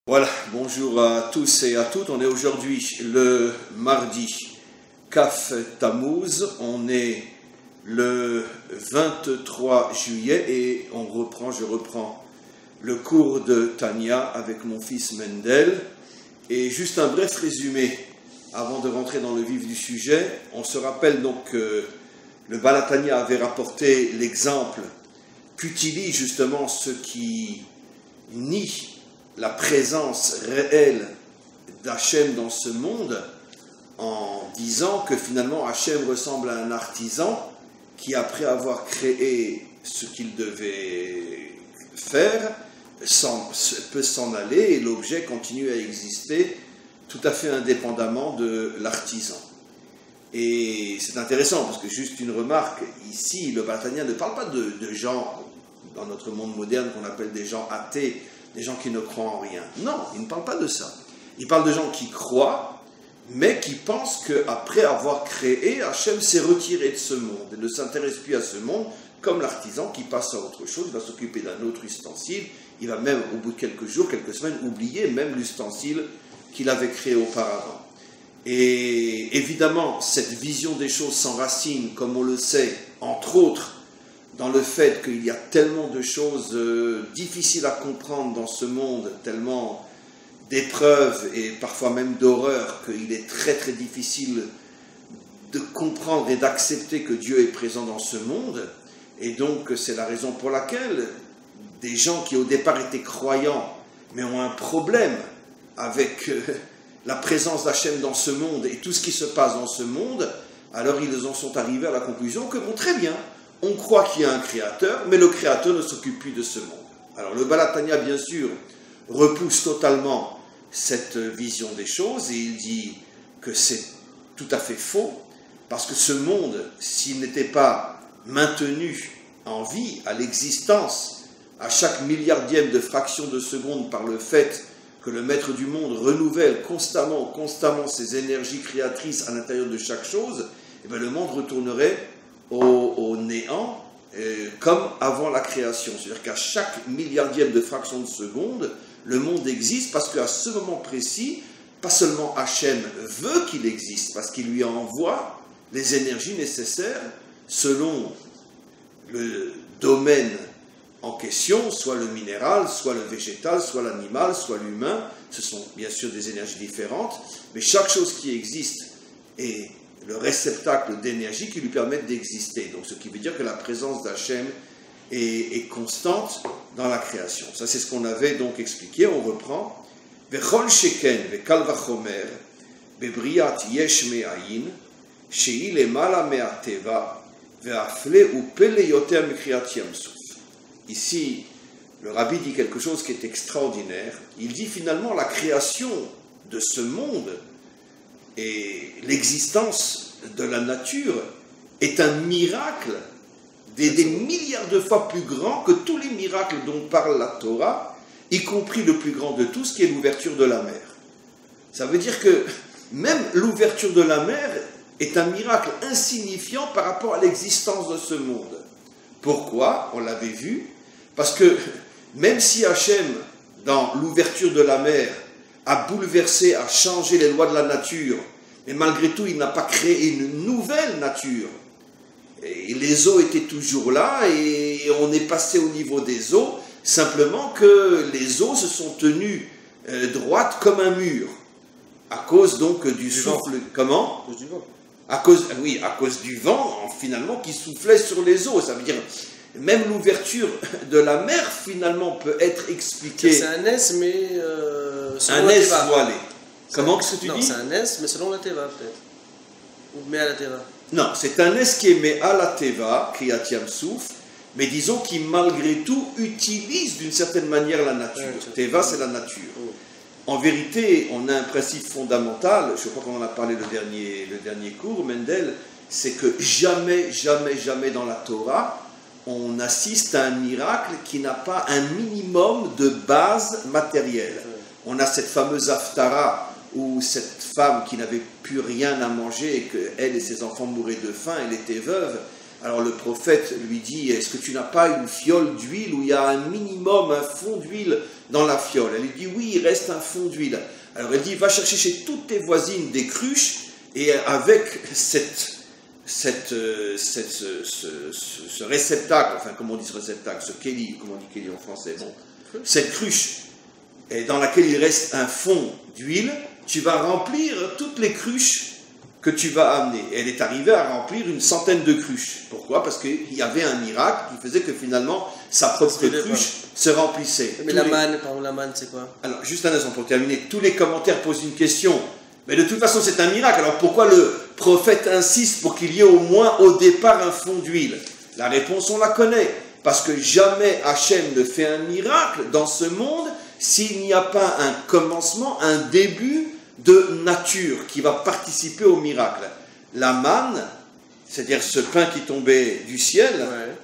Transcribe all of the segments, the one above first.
Voilà, bonjour à tous et à toutes. On est aujourd'hui le mardi Kaf Tammuz. On est le 23 juillet et je reprends le cours de Tania avec mon fils Mendel. Et juste un bref résumé avant de rentrer dans le vif du sujet. On se rappelle donc que le Baal HaTanya avait rapporté l'exemple qu'utilisent justement ceux qui nient la présence réelle d'Hachem dans ce monde, en disant que finalement Hachem ressemble à un artisan qui, après avoir créé ce qu'il devait faire, peut s'en aller et l'objet continue à exister tout à fait indépendamment de l'artisan. Et c'est intéressant parce que, juste une remarque, ici le Baal HaTanya ne parle pas de gens dans notre monde moderne qu'on appelle des gens athées, des gens qui ne croient en rien. Non, il ne parle pas de ça. Il parle de gens qui croient, mais qui pensent qu'après avoir créé, Hachem s'est retiré de ce monde et ne s'intéresse plus à ce monde, comme l'artisan qui passe à autre chose, il va s'occuper d'un autre ustensile, il va même, au bout de quelques jours, quelques semaines, oublier même l'ustensile qu'il avait créé auparavant. Et évidemment, cette vision des choses s'enracine, comme on le sait, entre autres, dans le fait qu'il y a tellement de choses difficiles à comprendre dans ce monde, tellement d'épreuves et parfois même d'horreurs, qu'il est très très difficile de comprendre et d'accepter que Dieu est présent dans ce monde. Et donc c'est la raison pour laquelle des gens qui au départ étaient croyants, mais ont un problème avec la présence d'Hachem dans ce monde et tout ce qui se passe dans ce monde, alors ils en sont arrivés à la conclusion que bon, très bien, on croit qu'il y a un créateur, mais le créateur ne s'occupe plus de ce monde. Alors le Baal HaTanya, bien sûr, repousse totalement cette vision des choses et il dit que c'est tout à fait faux, parce que ce monde, s'il n'était pas maintenu en vie, à l'existence, à chaque milliardième de fraction de seconde par le fait que le maître du monde renouvelle constamment ses énergies créatrices à l'intérieur de chaque chose, et bien le monde retournerait au néant, comme avant la création. C'est-à-dire qu'à chaque milliardième de fraction de seconde, le monde existe parce qu'à ce moment précis, pas seulement Hachem veut qu'il existe, parce qu'il lui envoie les énergies nécessaires selon le domaine en question, soit le minéral, soit le végétal, soit l'animal, soit l'humain. Ce sont bien sûr des énergies différentes, mais chaque chose qui existe est le réceptacle d'énergie qui lui permettent d'exister. Donc, ce qui veut dire que la présence d'Hachem est constante dans la création. Ça, c'est ce qu'on avait donc expliqué. On reprend. Vechol sheken vekal vachomer bebriat yesh me'ayin she'i lemala me'ateva ve'afle upele yoter mikriat yamsuf. Ici, le rabbi dit quelque chose qui est extraordinaire. Il dit finalement la création de ce monde et l'existence de la nature est un miracle des milliards de fois plus grand que tous les miracles dont parle la Torah, y compris le plus grand de tous, qui est l'ouverture de la mer. Ça veut dire que même l'ouverture de la mer est un miracle insignifiant par rapport à l'existence de ce monde. Pourquoi? On l'avait vu. Parce que même si Hachem, dans l'ouverture de la mer, a bouleversé, a changé les lois de la nature, mais malgré tout, il n'a pas créé une nouvelle nature. Et les eaux étaient toujours là, et on est passé au niveau des eaux, simplement que les eaux se sont tenues droites comme un mur, à cause donc du souffle. Vent. Comment? À cause du vent. À cause du vent, finalement, qui soufflait sur les eaux. Ça veut dire, même l'ouverture de la mer, finalement, peut être expliquée. C'est un S, mais un S voilé. Comment que tu dis? Non, c'est un S, mais selon la Teva, peut-être. Ou mais à la Teva. Non, c'est un S qui est mais à la Teva, Kriyat Yamsuf, mais disons qui, malgré tout, utilise d'une certaine manière la nature. Teva, c'est la nature. En vérité, on a un principe fondamental, je crois qu'on en a parlé le dernier cours, Mendel, c'est que jamais dans la Torah, on assiste à un miracle qui n'a pas un minimum de base matérielle. On a cette fameuse Haftara, où cette femme qui n'avait plus rien à manger et qu'elle et ses enfants mouraient de faim, elle était veuve. Alors le prophète lui dit, est-ce que tu n'as pas une fiole d'huile où il y a un minimum, un fond d'huile dans la fiole? Elle lui dit, oui, il reste un fond d'huile. Alors elle dit, va chercher chez toutes tes voisines des cruches, et avec ce réceptacle, enfin comment on dit ce réceptacle, ce kéli, comment on dit kéli en français, bon, cette cruche et dans laquelle il reste un fond d'huile, tu vas remplir toutes les cruches que tu vas amener. Et elle est arrivée à remplir une centaine de cruches. Pourquoi? Parce qu'il y avait un miracle qui faisait que finalement sa propre cruche se remplissait. Mais la manne, par exemple, la manne, c'est quoi? Alors, juste un instant pour terminer. Tous les commentaires posent une question. Mais de toute façon, c'est un miracle. Alors pourquoi le prophète insiste pour qu'il y ait au moins au départ un fond d'huile? La réponse, on la connaît. Parce que jamais Hachem ne fait un miracle dans ce monde s'il n'y a pas un commencement, un début de nature qui va participer au miracle. La manne, c'est-à-dire ce pain qui tombait du ciel, ouais.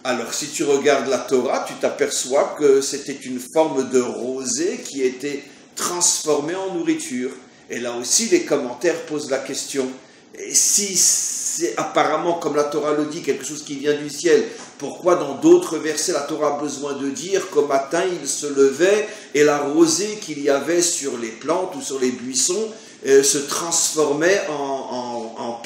Alors si tu regardes la Torah, tu t'aperçois que c'était une forme de rosée qui était transformée en nourriture. Et là aussi, les commentaires posent la question. Et si c'est apparemment, comme la Torah le dit, quelque chose qui vient du ciel, pourquoi dans d'autres versets la Torah a besoin de dire qu'au matin il se levait et la rosée qu'il y avait sur les plantes ou sur les buissons se transformait en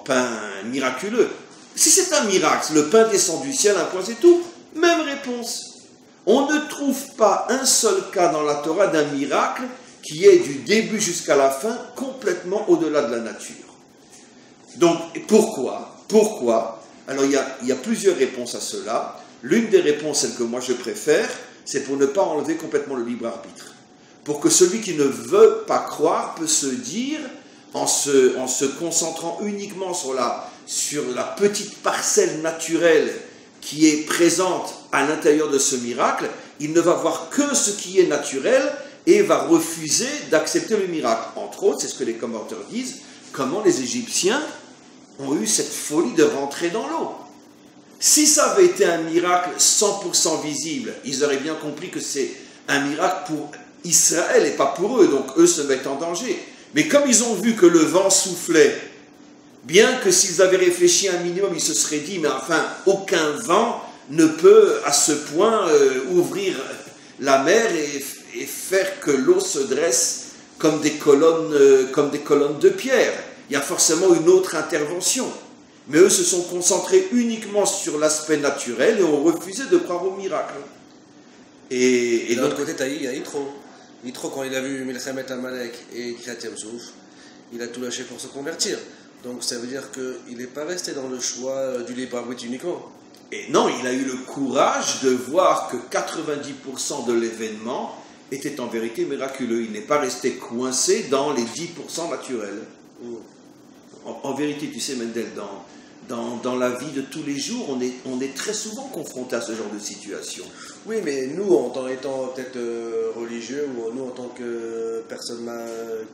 pain miraculeux? Si c'est un miracle, le pain descend du ciel, un point c'est tout, même réponse. On ne trouve pas un seul cas dans la Torah d'un miracle qui est du début jusqu'à la fin complètement au-delà de la nature. Donc, pourquoi? Alors, il y a plusieurs réponses à cela. L'une des réponses, celle que moi je préfère, c'est pour ne pas enlever complètement le libre arbitre. Pour que celui qui ne veut pas croire peut se dire, en se concentrant uniquement sur la petite parcelle naturelle qui est présente à l'intérieur de ce miracle, il ne va voir que ce qui est naturel et va refuser d'accepter le miracle. Entre autres, c'est ce que les commentateurs disent, comment les Égyptiens ont eu cette folie de rentrer dans l'eau. Si ça avait été un miracle 100% visible, ils auraient bien compris que c'est un miracle pour Israël et pas pour eux, donc eux se mettent en danger. Mais comme ils ont vu que le vent soufflait, bien que s'ils avaient réfléchi un minimum, ils se seraient dit, mais enfin, aucun vent ne peut à ce point ouvrir la mer et faire que l'eau se dresse comme des colonnes de pierre. Il y a forcément une autre intervention. Mais eux se sont concentrés uniquement sur l'aspect naturel et ont refusé de croire au miracle. Et de l'autre côté, il y a Yitro. Yitro, quand il a vu Milchemet Amalek et Kriyat Yam-Souf, il a tout lâché pour se convertir. Donc ça veut dire qu'il n'est pas resté dans le choix du libre arbitre uniquement. Et non, il a eu le courage de voir que 90% de l'événement était en vérité miraculeux. Il n'est pas resté coincé dans les 10% naturels. En vérité, tu sais, Mendel, dans la vie de tous les jours, on est très souvent confronté à ce genre de situation. Oui, mais nous, en étant peut-être religieux, ou nous, en tant que personnes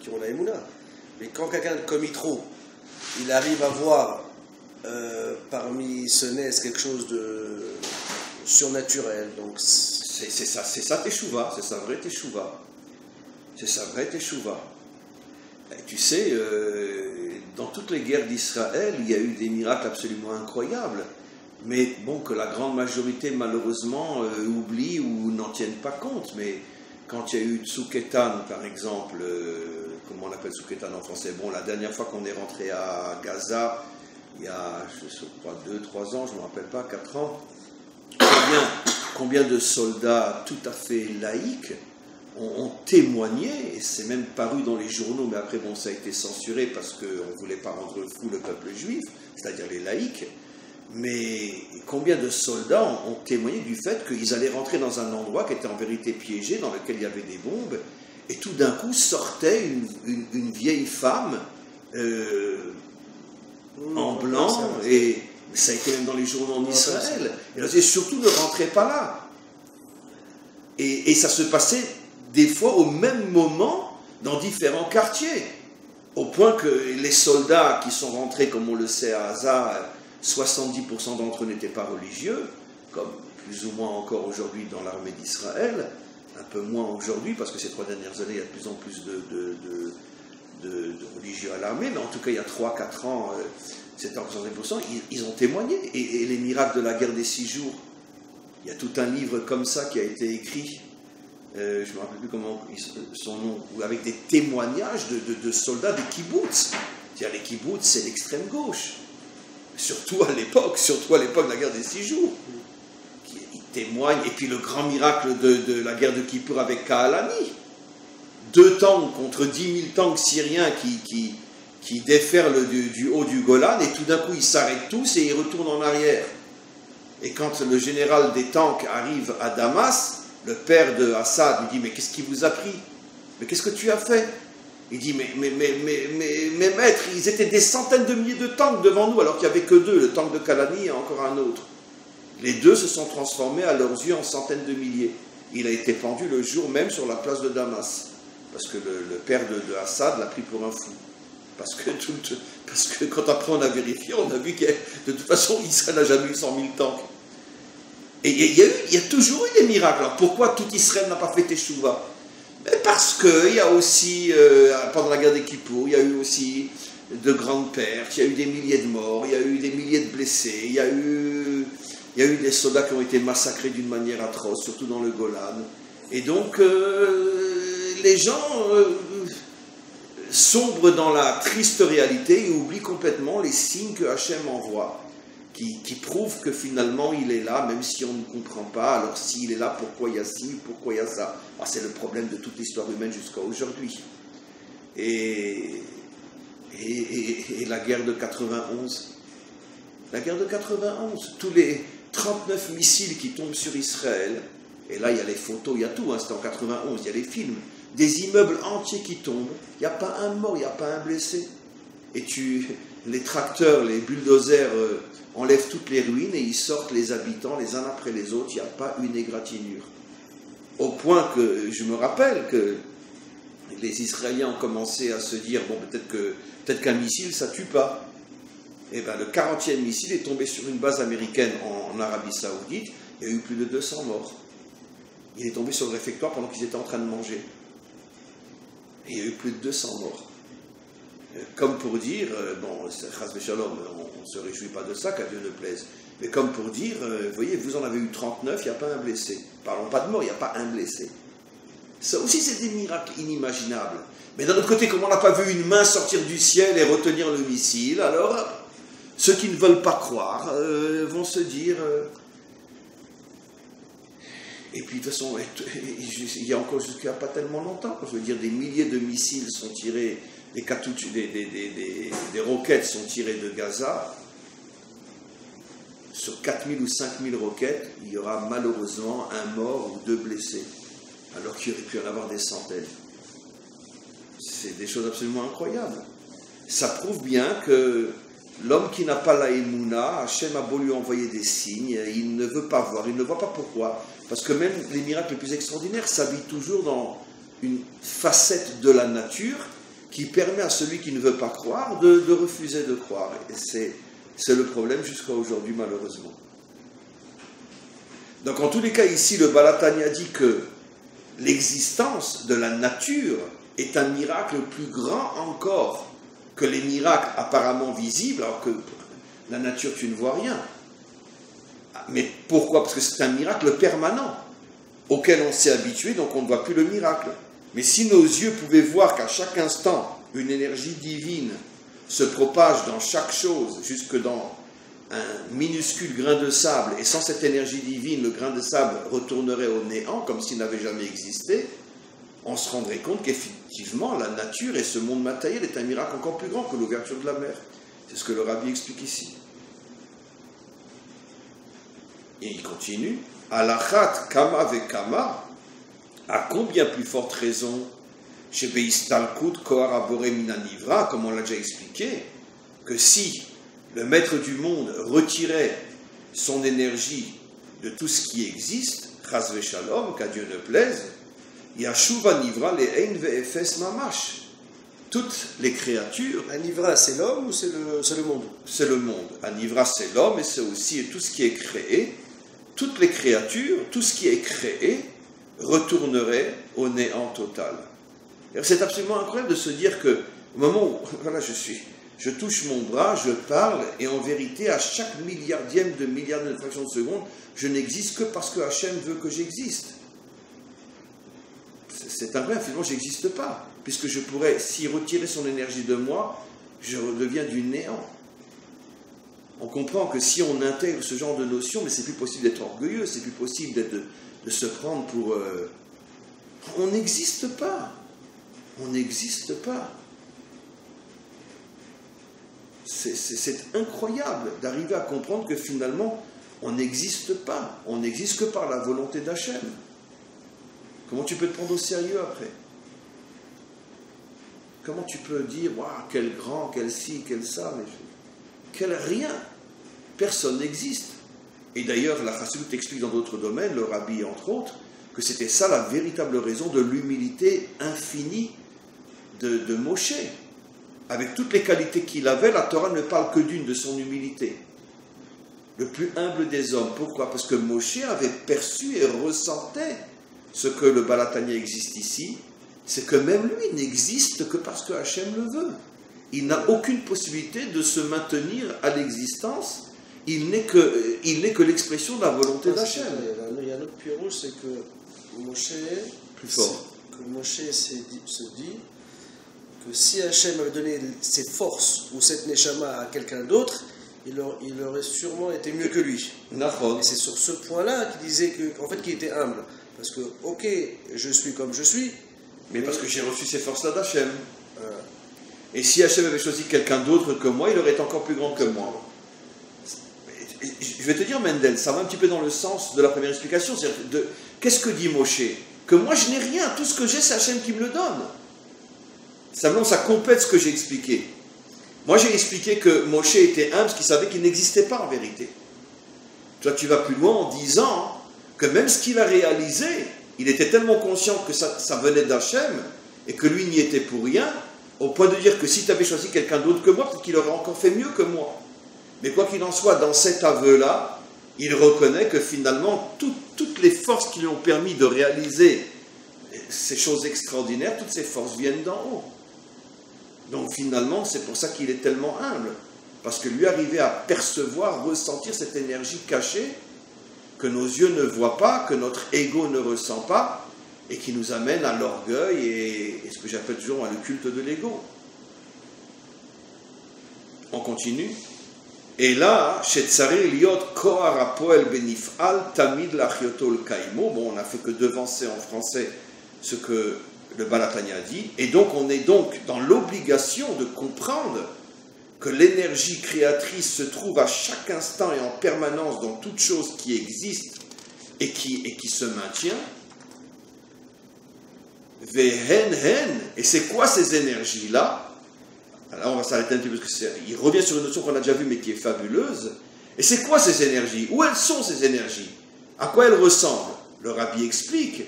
qui ont la Emouna, mais quand quelqu'un comme Yitro, il arrive à voir parmi ce nez quelque chose de surnaturel, donc... C'est ça Teshuva, c'est sa vraie Teshuva. C'est sa vraie Teshuva. Et tu sais, dans toutes les guerres d'Israël, il y a eu des miracles absolument incroyables, mais bon, que la grande majorité, malheureusement, oublie ou n'en tiennent pas compte. Mais quand il y a eu Tsuketan, par exemple, comment on appelle Tsuketan en français? Bon, la dernière fois qu'on est rentré à Gaza, il y a, je crois, 2-3 ans, je ne me rappelle pas, 4 ans, combien de soldats tout à fait laïcs ont témoigné, et c'est même paru dans les journaux, mais après, bon, ça a été censuré parce qu'on ne voulait pas rendre fou le peuple juif, c'est-à-dire les laïcs, mais combien de soldats ont témoigné du fait qu'ils allaient rentrer dans un endroit qui était en vérité piégé, dans lequel il y avait des bombes, et tout d'un coup sortait une vieille femme en blanc, et ça a été même dans les journaux en Israël, et là, surtout ne rentrez pas là. Et ça se passait des fois au même moment dans différents quartiers, au point que les soldats qui sont rentrés, comme on le sait à Gaza, 70% d'entre eux n'étaient pas religieux, comme plus ou moins encore aujourd'hui dans l'armée d'Israël, un peu moins aujourd'hui, parce que ces 3 dernières années, il y a de plus en plus de religieux à l'armée, mais en tout cas, il y a 3-4 ans, c'était en 65%, ils ont témoigné. Et les miracles de la guerre des 6 jours, il y a tout un livre comme ça qui a été écrit, je ne me rappelle plus comment son nom, avec des témoignages de soldats des kibbutz. C'est-à-dire les kibbutz, c'est l'extrême gauche. Surtout à l'époque de la guerre des 6 jours. Ils témoignent. Et puis le grand miracle de la guerre de Kippour avec Kahalani. 2 tanks contre 10 000 tanks syriens qui déferlent du haut du Golan, et tout d'un coup ils s'arrêtent tous et ils retournent en arrière. Et quand le général des tanks arrive à Damas, le père de Assad lui dit « Mais qu'est-ce qui vous a pris? Mais qu'est-ce que tu as fait ?» Il dit « Mais maître, ils étaient des centaines de milliers de tanks devant nous, alors qu'il n'y avait que 2, le tank de Kalani et encore un autre. Les 2 se sont transformés à leurs yeux en centaines de milliers. Il a été pendu le jour même sur la place de Damas, parce que le père de Assad l'a pris pour un fou. Parce que quand après on a vérifié, on a vu que de toute façon Israël n'a jamais eu 100 000 tanks. Et il y a toujours eu des miracles. Alors pourquoi tout Israël n'a pas fait Teshuvah? Parce qu'il y a aussi, pendant la guerre des Kippour, il y a eu aussi de grandes pertes, il y a eu des milliers de morts, il y a eu des milliers de blessés, il y a eu des soldats qui ont été massacrés d'une manière atroce, surtout dans le Golan. Et donc, les gens sombrent dans la triste réalité et oublient complètement les signes que Hachem envoie, qui prouvent que finalement il est là, même si on ne comprend pas. Alors s'il est là, pourquoi il y a ci, pourquoi il y a ça? C'est le problème de toute l'histoire humaine jusqu'à aujourd'hui. Et la guerre de 91, tous les 39 missiles qui tombent sur Israël, et là il y a les photos, il y a tout, c'était en 91, il y a les films, des immeubles entiers qui tombent, il n'y a pas un mort, il n'y a pas un blessé. Et les tracteurs, les bulldozers enlèvent toutes les ruines et ils sortent les habitants les uns après les autres, il n'y a pas une égratignure. Au point que je me rappelle que les Israéliens ont commencé à se dire, bon, peut-être qu'un missile, ça ne tue pas. Et bien, le 40e missile est tombé sur une base américaine en Arabie Saoudite, il y a eu plus de 200 morts. Il est tombé sur le réfectoire pendant qu'ils étaient en train de manger. Et il y a eu plus de 200 morts. Comme pour dire, bon, Chas v'Shalom, on ne se réjouit pas de ça, qu'à Dieu ne plaise, mais comme pour dire, vous voyez, vous en avez eu 39, il n'y a pas un blessé. Parlons pas de mort, il n'y a pas un blessé. Ça aussi, c'est des miracles inimaginables. Mais d'un autre côté, comme on n'a pas vu une main sortir du ciel et retenir le missile, alors ceux qui ne veulent pas croire vont se dire... Et puis de toute façon, il y a encore jusqu'à pas tellement longtemps, je veux dire, des milliers de missiles sont tirés, des roquettes sont tirées de Gaza. Sur 4000 ou 5000 roquettes, il y aura malheureusement un mort ou 2 blessés, alors qu'il aurait pu en avoir des centaines. C'est des choses absolument incroyables. Ça prouve bien que l'homme qui n'a pas la Emouna, Hachem a beau lui envoyer des signes, il ne veut pas voir, il ne voit pas pourquoi. Parce que même les miracles les plus extraordinaires s'habillent toujours dans une facette de la nature qui permet à celui qui ne veut pas croire de refuser de croire. Et c'est le problème jusqu'à aujourd'hui, malheureusement. Donc en tous les cas, ici, le Baal HaTanya dit que l'existence de la nature est un miracle plus grand encore que les miracles apparemment visibles, alors que la nature, tu ne vois rien. Mais pourquoi? Parce que c'est un miracle permanent, auquel on s'est habitué, donc on ne voit plus le miracle. Mais si nos yeux pouvaient voir qu'à chaque instant, une énergie divine se propage dans chaque chose, jusque dans un minuscule grain de sable, et sans cette énergie divine, le grain de sable retournerait au néant, comme s'il n'avait jamais existé, on se rendrait compte qu'effectivement, la nature et ce monde matériel est un miracle encore plus grand que l'ouverture de la mer. C'est ce que le Rabbi explique ici. Et il continue, Alachat kama vekama, à combien plus forte raison, chez Beistalkut Kohar Abore Minanivra, comme on l'a déjà expliqué, que si le maître du monde retirait son énergie de tout ce qui existe, Chas v'Shalom, qu'à Dieu ne plaise, Yashuva Nivra le Ein ve'efes mamash. Toutes les créatures. Anivra, c'est l'homme ou c'est le monde? C'est le monde. Anivra, c'est l'homme et c'est aussi tout ce qui est créé. Toutes les créatures, tout ce qui est créé, retournerait au néant total. C'est absolument incroyable de se dire que Au moment où, voilà, je touche mon bras, je parle, et en vérité, à chaque milliardième de fraction de seconde, je n'existe que parce que Hachem veut que j'existe. C'est un vrai, finalement, je n'existe pas, puisque je pourrais, s'il retirait son énergie de moi, je redeviens du néant. On comprend que si on intègre ce genre de notion, mais c'est plus possible d'être orgueilleux, c'est plus possible de se prendre pour... On n'existe pas. On n'existe pas. C'est incroyable d'arriver à comprendre que finalement, on n'existe pas. On n'existe que par la volonté d'Hachem. Comment tu peux te prendre au sérieux après? Comment tu peux dire, waouh, quel grand, quel ci, quel ça, mais quel rien? Personne n'existe. Et d'ailleurs, la Chassidut explique dans d'autres domaines, le Rabbi entre autres, que c'était ça la véritable raison de l'humilité infinie de Moshe. Avec toutes les qualités qu'il avait, la Torah ne parle que d'une, de son humilité. Le plus humble des hommes. Pourquoi? Parce que Moshe avait perçu et ressentait ce que le Balatania existe ici, c'est que même lui n'existe que parce que Hachem le veut. Il n'a aucune possibilité de se maintenir à l'existence. Il n'est que l'expression de la volonté d'Hachem. Il y a un autre pirouge, c'est que Moshe, plus fort. Que Moshe se dit que si Hachem avait donné ses forces ou cette neshama à quelqu'un d'autre, il aurait sûrement été mieux que lui. Et c'est sur ce point-là qu'il disait qu'il était humble. Parce que, ok, je suis comme je suis. Mais parce que j'ai reçu ces forces-là d'Hachem. Et si Hachem avait choisi quelqu'un d'autre que moi, il aurait été encore plus grand que moi. Je vais te dire, Mendel, ça va un petit peu dans le sens de la première explication. C'est-à-dire, qu'est-ce que dit Moshe? Que moi, je n'ai rien. Tout ce que j'ai, c'est Hachem qui me le donne. Simplement, ça complète ce que j'ai expliqué. Moi, j'ai expliqué que Moshe était humble parce qu'il savait qu'il n'existait pas en vérité. Toi, tu vas plus loin en disant que même ce qu'il a réalisé, il était tellement conscient que ça venait d'Hachem et que lui n'y était pour rien, au point de dire que si tu avais choisi quelqu'un d'autre que moi, peut-être qu'il aurait encore fait mieux que moi. Mais quoi qu'il en soit, dans cet aveu-là, il reconnaît que finalement, toutes les forces qui lui ont permis de réaliser ces choses extraordinaires, toutes ces forces viennent d'en haut. Donc finalement, c'est pour ça qu'il est tellement humble, parce que lui arrivait à percevoir, ressentir cette énergie cachée que nos yeux ne voient pas, que notre ego ne ressent pas, et qui nous amène à l'orgueil et ce que j'appelle toujours le culte de l'ego. On continue. Et là, chez Tsari Liot Kohar Apoel Benifal Tamid Lachiotol Kaimo. Bon, on n'a fait que devancer en français ce que le Balatania dit. Et donc, on est donc dans l'obligation de comprendre que l'énergie créatrice se trouve à chaque instant et en permanence dans toute chose qui existe et qui se maintient. Vehen hen. Et c'est quoi ces énergies-là? Alors on va s'arrêter un petit peu parce qu'il revient sur une notion qu'on a déjà vue mais qui est fabuleuse. Et c'est quoi ces énergies? Où elles sont ces énergies? À quoi elles ressemblent? Le Rabbi explique.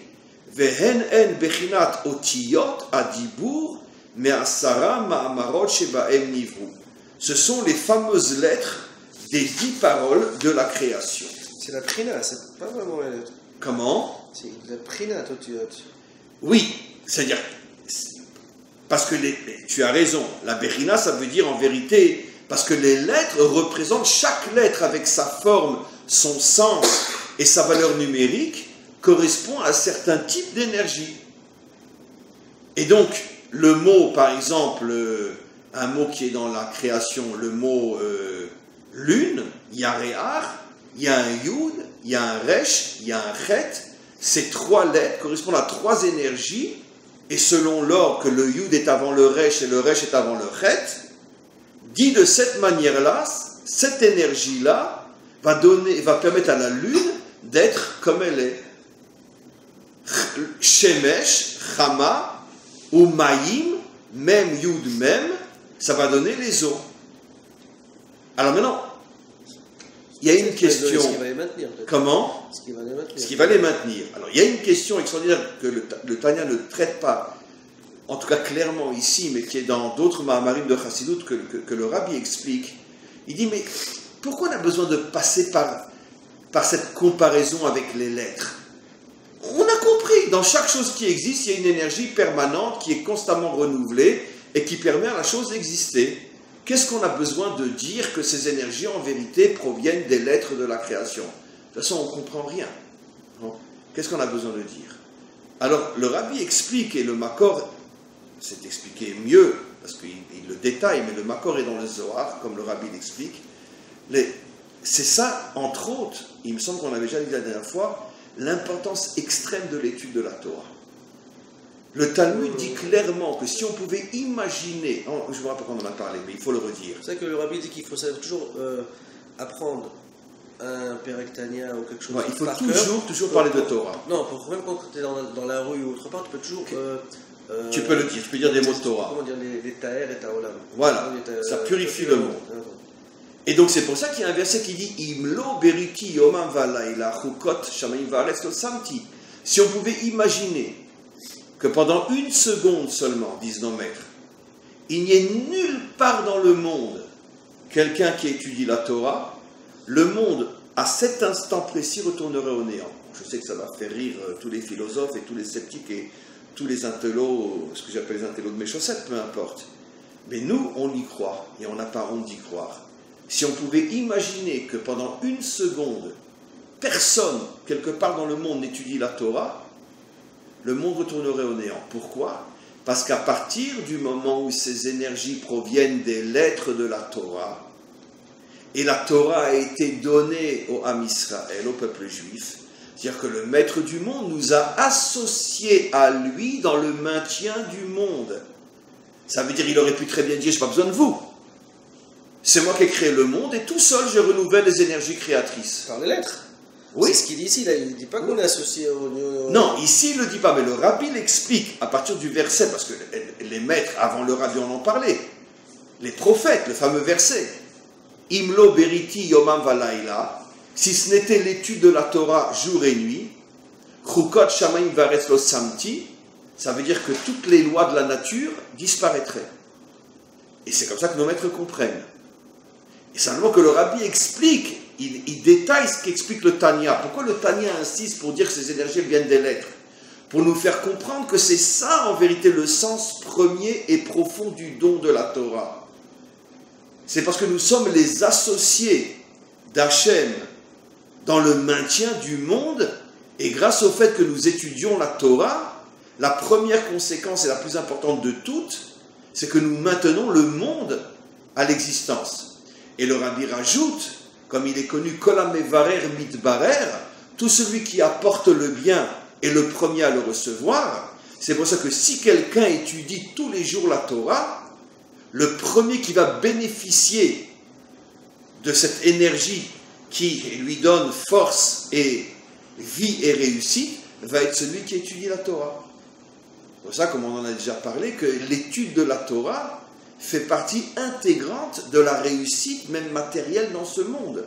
Vehen hen bechinat otiyot adibur me'asara ma'amarot shebaem nivru. Ce sont les fameuses lettres des 10 paroles de la création. C'est la prina, c'est pas vraiment la lettre. Comment? C'est la prina otiyot. Oui, c'est-à-dire... Parce que tu as raison, la Bechina, ça veut dire en vérité, parce que les lettres représentent chaque lettre avec sa forme, son sens et sa valeur numérique, correspond à un certain type d'énergie. Et donc, le mot, par exemple, un mot qui est dans la création, le mot lune, il y a Réar, il y a un Yud, il y a un Resh, il y a un Chet. Ces 3 lettres correspondent à 3 énergies. Et selon l'ordre que le Yud est avant le Resh et le Resh est avant le Chet, dit de cette manière-là, cette énergie-là va permettre à la lune d'être comme elle est. Shemesh, Chama, ou Maïm, même Yud même, ça va donner les eaux. Alors maintenant, il y a une question. Ce qui va les maintenir. Comment? Ce qui va les maintenir. Ce qui va les maintenir. Alors, il y a une question extraordinaire que le Tanya ne traite pas, en tout cas clairement ici, mais qui est dans d'autres Mahamarim de Chassidut que le Rabbi explique. Il dit, mais pourquoi on a besoin de passer par cette comparaison avec les lettres? On a compris, dans chaque chose qui existe, il y a une énergie permanente qui est constamment renouvelée et qui permet à la chose d'exister. Qu'est-ce qu'on a besoin de dire que ces énergies, en vérité, proviennent des lettres de la création? De toute façon, on ne comprend rien. Qu'est-ce qu'on a besoin de dire? Alors, le Rabbi explique, et le Makor, c'est expliqué mieux, parce qu'il le détaille, mais le Makor est dans le Zohar, comme le Rabbi l'explique. C'est ça, entre autres, il me semble qu'on avait déjà dit la dernière fois, l'importance extrême de l'étude de la Torah. Le Talmud dit clairement que si on pouvait imaginer, je ne me rappelle pas qu'on en a parlé, mais il faut le redire. C'est vrai que le Rabbi dit qu'il faut toujours apprendre un Perektania ou quelque chose. Ouais, il faut toujours parler de Torah. Non, même quand tu es dans la rue ou autre part, tu peux toujours... tu peux le dire, tu peux dire des mots de Torah. Comment dire, les ta'er et ta'olam. Voilà, ça purifie le monde. Et donc c'est pour ça qu'il y a un verset qui dit Imlo beriti yomam valaila chukot shamayim va'aretz lo samti. Si on pouvait imaginer que pendant une seconde seulement, disent nos maîtres, il n'y ait nulle part dans le monde quelqu'un qui étudie la Torah, le monde, à cet instant précis, retournerait au néant. Je sais que ça va faire rire tous les philosophes et tous les sceptiques et tous les intellos, ce que j'appelle les intellos de mes chaussettes, peu importe. Mais nous, on y croit, et on n'a pas honte d'y croire. Si on pouvait imaginer que pendant une seconde, personne, quelque part dans le monde, n'étudie la Torah, le monde retournerait au néant. Pourquoi? Parce qu'à partir du moment où ces énergies proviennent des lettres de la Torah, et la Torah a été donnée au Ham Israël, au peuple juif, c'est-à-dire que le maître du monde nous a associés à lui dans le maintien du monde. Ça veut dire qu'il aurait pu très bien dire « je n'ai pas besoin de vous ». C'est moi qui ai créé le monde et tout seul je renouvelle les énergies créatrices. Par les lettres. Oui. C'est ce qu'il dit ici, là. Il ne dit pas qu'on est associé au... Non, ici il ne le dit pas, mais le Rabbi l'explique à partir du verset, parce que les maîtres, avant le Rabbi, on en parlait. Les prophètes, le fameux verset. Imlo beriti yomam valaila, si ce n'était l'étude de la Torah jour et nuit, chukot shamayim va'aretz lo samti, ça veut dire que toutes les lois de la nature disparaîtraient. Et c'est comme ça que nos maîtres comprennent. Et simplement que le Rabbi explique, il détaille ce qu'explique le Tanya. Pourquoi le Tanya insiste pour dire que ces énergies viennent des lettres? Pour nous faire comprendre que c'est ça en vérité le sens premier et profond du don de la Torah. C'est parce que nous sommes les associés d'Hachem dans le maintien du monde, et grâce au fait que nous étudions la Torah, la première conséquence et la plus importante de toutes, c'est que nous maintenons le monde à l'existence. Et le Rabbi rajoute, comme il est connu, Kol hamevarer mitbarer, tout celui qui apporte le bien est le premier à le recevoir. C'est pour ça que si quelqu'un étudie tous les jours la Torah, le premier qui va bénéficier de cette énergie qui lui donne force et vie et réussite, va être celui qui étudie la Torah. C'est pour ça, comme on en a déjà parlé, que l'étude de la Torah fait partie intégrante de la réussite, même matérielle, dans ce monde.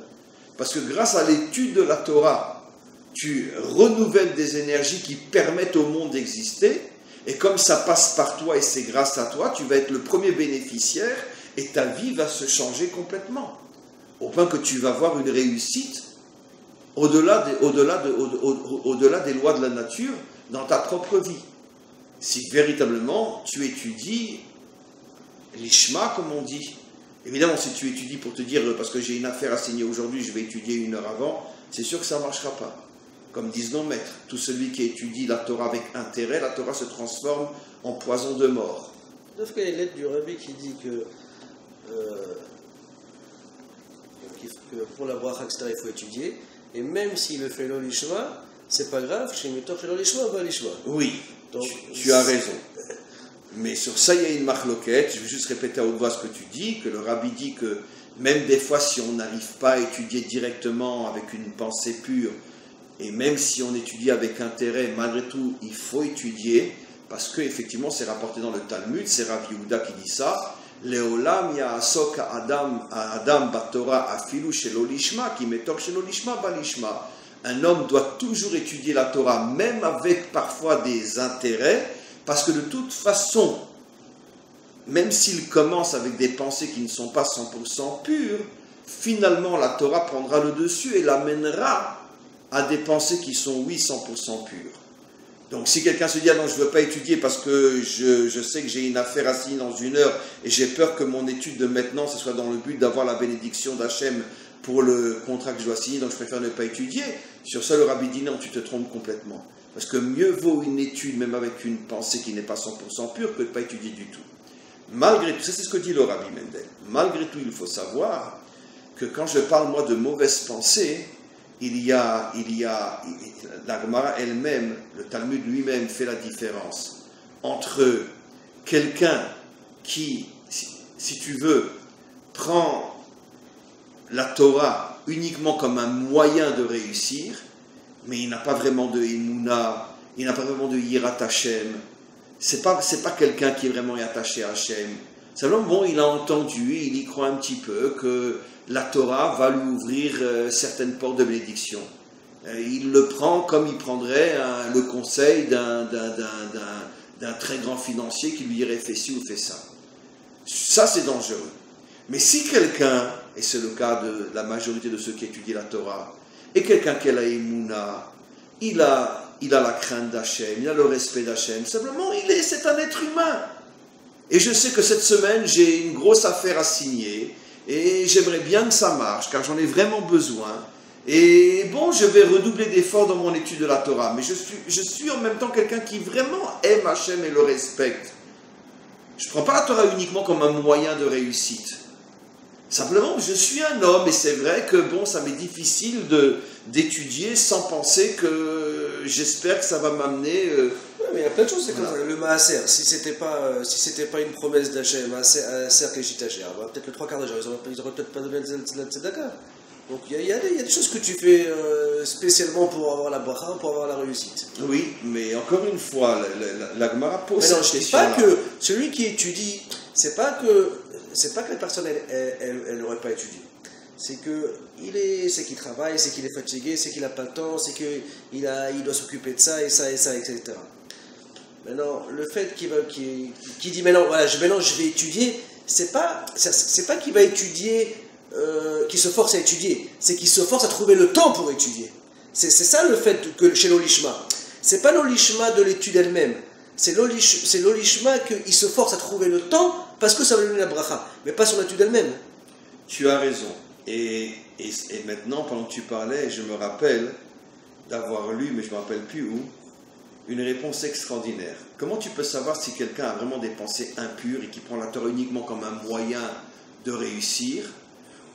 Parce que grâce à l'étude de la Torah, tu renouvelles des énergies qui permettent au monde d'exister, et comme ça passe par toi et c'est grâce à toi, tu vas être le premier bénéficiaire, et ta vie va se changer complètement. Au point que tu vas avoir une réussite au-delà des lois de la nature dans ta propre vie. Si véritablement tu étudies l'ishma, comme on dit. Évidemment, si tu étudies pour te dire, parce que j'ai une affaire à signer aujourd'hui, je vais étudier une heure avant, c'est sûr que ça ne marchera pas. Comme disent nos maîtres, tout celui qui étudie la Torah avec intérêt, la Torah se transforme en poison de mort. Sauf qu'il y a une lettre du Rabbi qui dit que pour la bracha, etc., il faut étudier, et même s'il le fait l'olishma, c'est pas grave, chez Mitor, chez l'olishma, va l'ishma. Oui, donc, tu as raison. Mais sur ça, il y a une marloquette. Je vais juste répéter à haute voix ce que tu dis, que le Rabbi dit que même des fois, si on n'arrive pas à étudier directement avec une pensée pure, et même si on étudie avec intérêt, malgré tout, il faut étudier, parce que effectivement, c'est rapporté dans le Talmud, c'est Rav Yehuda qui dit ça. Leolam ya'asok Adam batora afilu shelo lishma, ki metor shelo lishma balishma. Un homme doit toujours étudier la Torah, même avec parfois des intérêts, parce que de toute façon, même s'il commence avec des pensées qui ne sont pas 100% pures, finalement la Torah prendra le dessus et l'amènera à des pensées qui sont, oui, 100% pures. Donc si quelqu'un se dit, ah non, je ne veux pas étudier parce que je sais que j'ai une affaire à signer dans 1 heure et j'ai peur que mon étude de maintenant, ce soit dans le but d'avoir la bénédiction d'Hachem pour le contrat que je dois signer, donc je préfère ne pas étudier. Sur ça, le rabbi dit non, tu te trompes complètement. Parce que mieux vaut une étude, même avec une pensée qui n'est pas 100% pure, que de ne pas étudier du tout. Malgré tout, ça c'est ce que dit le rabbi Mendel, malgré tout, il faut savoir que quand je parle, moi, de mauvaises pensées, la Gemara elle-même, le Talmud lui-même fait la différence entre quelqu'un qui, si tu veux, prend la Torah uniquement comme un moyen de réussir, mais il n'a pas vraiment de Emouna, il n'a pas vraiment de Yirat Hashem. C'est pas quelqu'un qui est vraiment attaché à Hashem. Simplement, bon, il a entendu, il y croit un petit peu que la Torah va lui ouvrir certaines portes de bénédiction. Il le prend comme il prendrait le conseil d'un très grand financier qui lui dirait fais ci ou fais ça. Ça, c'est dangereux. Mais si quelqu'un, et c'est le cas de la majorité de ceux qui étudient la Torah, et quelqu'un qui a la Emouna, il a la crainte d'Hachem, il a le respect d'Hachem, simplement c'est un être humain. Et je sais que cette semaine, j'ai une grosse affaire à signer, et j'aimerais bien que ça marche, car j'en ai vraiment besoin. Et bon, je vais redoubler d'efforts dans mon étude de la Torah, mais je suis en même temps quelqu'un qui vraiment aime Hachem et le respecte. Je ne prends pas la Torah uniquement comme un moyen de réussite. Simplement, je suis un homme, et c'est vrai que bon, ça m'est difficile d'étudier sans penser que j'espère que ça va m'amener... Mais il y a plein de choses, c'est comme le Maaser. Si c'était pas une promesse d'Hachem, un cercle et Chitacher, peut-être le 3/4 des gens, ils n'auraient peut-être pas donné la tzedaka. Donc il y a des choses que tu fais spécialement pour avoir la bracha, pour avoir la réussite. Oui, mais encore une fois, la Gemara pose cette question. Je ne dis pas que celui qui étudie, c'est pas que la personne elle n'aurait pas étudié. C'est qu'il travaille, c'est qu'il est fatigué, c'est qu'il n'a pas le temps, c'est qu'il doit s'occuper de ça, etc. Maintenant, le fait qu'il dit maintenant, voilà, je vais étudier, c'est pas qu'il va étudier, qu'il se force à étudier, c'est qu'il se force à trouver le temps pour étudier. C'est ça le fait que chez l'olishma. C'est pas l'olishma de l'étude elle-même, c'est l'olishma qu'il se force à trouver le temps parce que ça va lui donner la bracha, mais pas son étude elle-même. Tu as raison. Et maintenant, pendant que tu parlais, je me rappelle d'avoir lu, mais je ne me rappelle plus où, une réponse extraordinaire. Comment tu peux savoir si quelqu'un a vraiment des pensées impures et qui prend la Torah uniquement comme un moyen de réussir,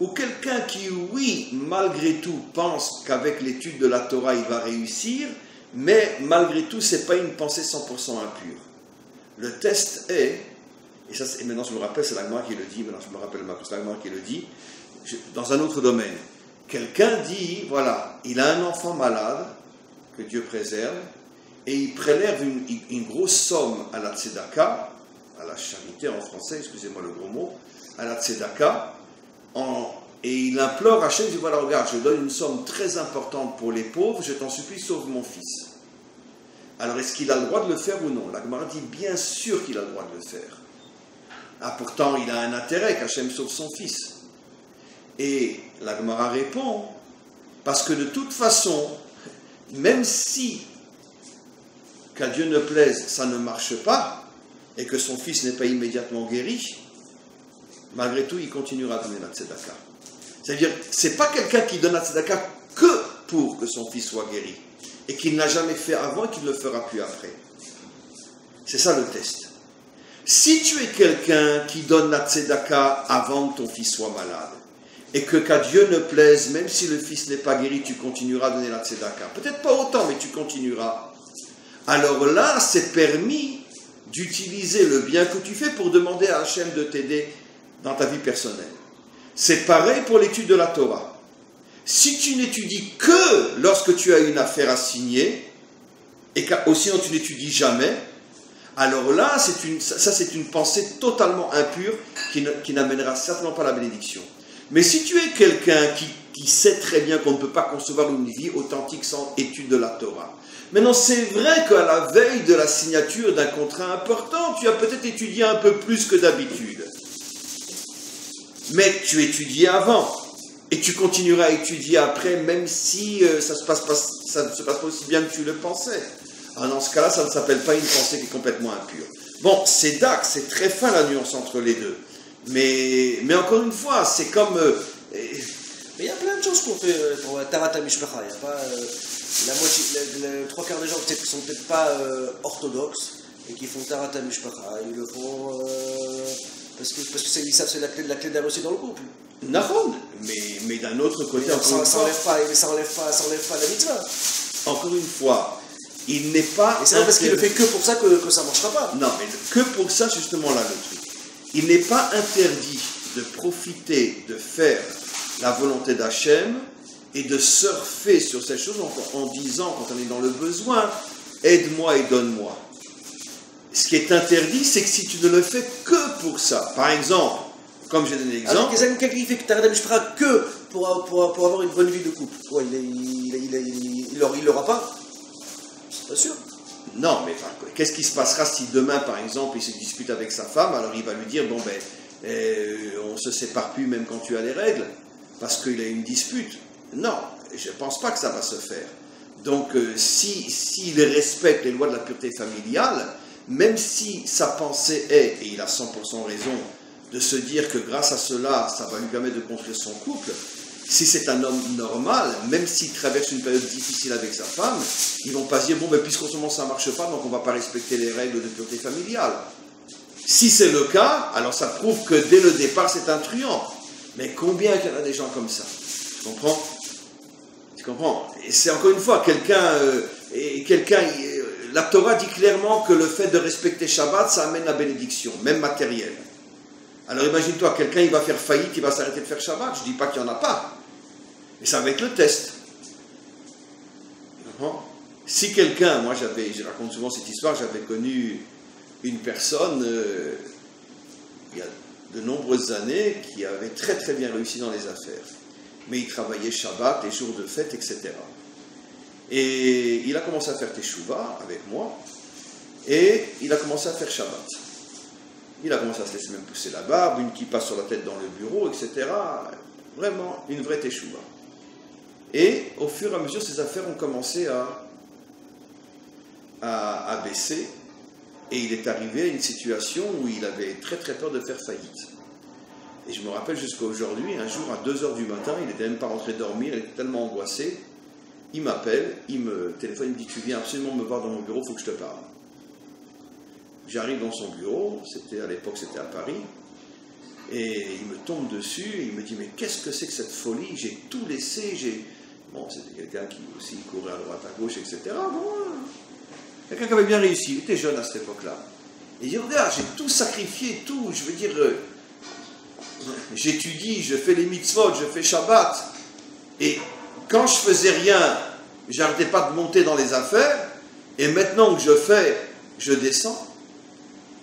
ou quelqu'un qui, oui, malgré tout, pense qu'avec l'étude de la Torah, il va réussir, mais malgré tout, ce n'est pas une pensée 100% impure. Le test est, et maintenant je me rappelle, c'est la Gemara qui le dit, maintenant je me rappelle c'est la Gemara qui le dit, dans un autre domaine. Quelqu'un dit, voilà, il a un enfant malade, que Dieu préserve, et il prélève une grosse somme à la tzedaka, à la charité en français, excusez-moi le gros mot, à la tzedaka, et il implore Hachem, il dit, voilà, regarde, je donne une somme très importante pour les pauvres, je t'en supplie, sauve mon fils. Alors, est-ce qu'il a le droit de le faire ou non? La Gemara dit, bien sûr qu'il a le droit de le faire. Ah, pourtant, il a un intérêt qu'Hachem sauve son fils. Et la Gemara répond, parce que de toute façon, même si, qu'à Dieu ne plaise, ça ne marche pas, et que son fils n'est pas immédiatement guéri, malgré tout, il continuera à donner la tzedaka. C'est-à-dire, ce n'est pas quelqu'un qui donne la tzedaka que pour que son fils soit guéri, et qu'il n'a jamais fait avant et qu'il ne le fera plus après. C'est ça le test. Si tu es quelqu'un qui donne la tzedaka avant que ton fils soit malade, et que qu'à Dieu ne plaise, même si le fils n'est pas guéri, tu continueras à donner la tzedaka. Peut-être pas autant, mais tu continueras. Alors là, c'est permis d'utiliser le bien que tu fais pour demander à Hachem de t'aider dans ta vie personnelle. C'est pareil pour l'étude de la Torah. Si tu n'étudies que lorsque tu as une affaire à signer, et sinon tu n'étudies jamais, alors là, c'est une pensée totalement impure qui n'amènera certainement pas la bénédiction. Mais si tu es quelqu'un qui sait très bien qu'on ne peut pas concevoir une vie authentique sans étude de la Torah, maintenant c'est vrai qu'à la veille de la signature d'un contrat important, tu as peut-être étudié un peu plus que d'habitude. Mais tu étudies avant, et tu continueras à étudier après, même si ça ne se passe pas aussi bien que tu le pensais. Ah, dans ce cas-là, ça ne s'appelle pas une pensée qui est complètement impure. Bon, c'est dark, c'est très fin la nuance entre les deux. Mais encore une fois, c'est comme... Mais il y a plein de choses qu'on fait pour Tarata Mishpacha. Il n'y a pas... la moitié, les trois quarts des gens qui ne sont peut-être pas orthodoxes et qui font Tarata Mishpacha. Ils le font parce que ils savent que c'est la clé d'air aussi dans le couple. Nahon, mais d'un autre côté, ça n'enlève pas la mitzvah. Encore une fois, il n'est pas... Et c'est pas parce qu'il le fait que pour ça que ça ne marchera pas. Non, mais que pour ça, justement, là, le truc. Il n'est pas interdit de profiter, de faire la volonté d'Hachem et de surfer sur ces choses en disant, quand on est dans le besoin, aide-moi et donne-moi. Ce qui est interdit, c'est que si tu ne le fais que pour ça, par exemple, comme j'ai donné l'exemple... Alors, quelqu'un qui fait que Tarata Mishpacha que pour avoir une bonne vie de couple, quoi, il l'aura pas? C'est pas sûr. Non, mais enfin, qu'est-ce qui se passera si demain, par exemple, il se dispute avec sa femme, alors il va lui dire, bon ben, on se sépare plus même quand tu as les règles, parce qu'il a une dispute. Non, je ne pense pas que ça va se faire. Donc, s'il respecte les lois de la pureté familiale, même si sa pensée est, et il a 100% raison, de se dire que grâce à cela, ça va lui permettre de construire son couple, si c'est un homme normal, même s'il traverse une période difficile avec sa femme, ils ne vont pas se dire, bon, ben, puisqu'en ce moment ça ne marche pas, donc on ne va pas respecter les règles de pureté familiale. Si c'est le cas, alors ça prouve que dès le départ, c'est un truand. Mais combien il y en a des gens comme ça? Tu comprends? Tu comprends? Et c'est encore une fois, la Torah dit clairement que le fait de respecter Shabbat, ça amène la bénédiction, même matérielle. Alors imagine-toi, quelqu'un il va faire faillite, il va s'arrêter de faire Shabbat. Je ne dis pas qu'il n'y en a pas, mais ça va être le test. Si quelqu'un, moi je raconte souvent cette histoire, j'avais connu une personne il y a de nombreuses années qui avait très très bien réussi dans les affaires. Mais il travaillait Shabbat, les jours de fête, etc. Et il a commencé à faire Teshuvah avec moi, et il a commencé à faire Shabbat. Il a commencé à se laisser même pousser la barbe, une kippa sur la tête dans le bureau, etc. Vraiment, une vraie teshuva. Et au fur et à mesure, ses affaires ont commencé à baisser. Et il est arrivé à une situation où il avait très très peur de faire faillite. Et je me rappelle jusqu'à aujourd'hui, un jour à 2h du matin, il n'était même pas rentré dormir, il était tellement angoissé. Il m'appelle, il me téléphone, il me dit, tu viens absolument me voir dans mon bureau, il faut que je te parle. J'arrive dans son bureau, à l'époque c'était à Paris, et il me tombe dessus, et il me dit, mais qu'est-ce que c'est que cette folie? J'ai tout laissé, Bon, c'était quelqu'un qui aussi courait à droite, à gauche, etc. Bon, quelqu'un qui avait bien réussi, il était jeune à cette époque-là. Et il dit, regarde, j'ai tout sacrifié, tout, je veux dire, j'étudie, je fais les mitzvot, je fais Shabbat, et quand je faisais rien, j'arrêtais pas de monter dans les affaires, et maintenant que je descends.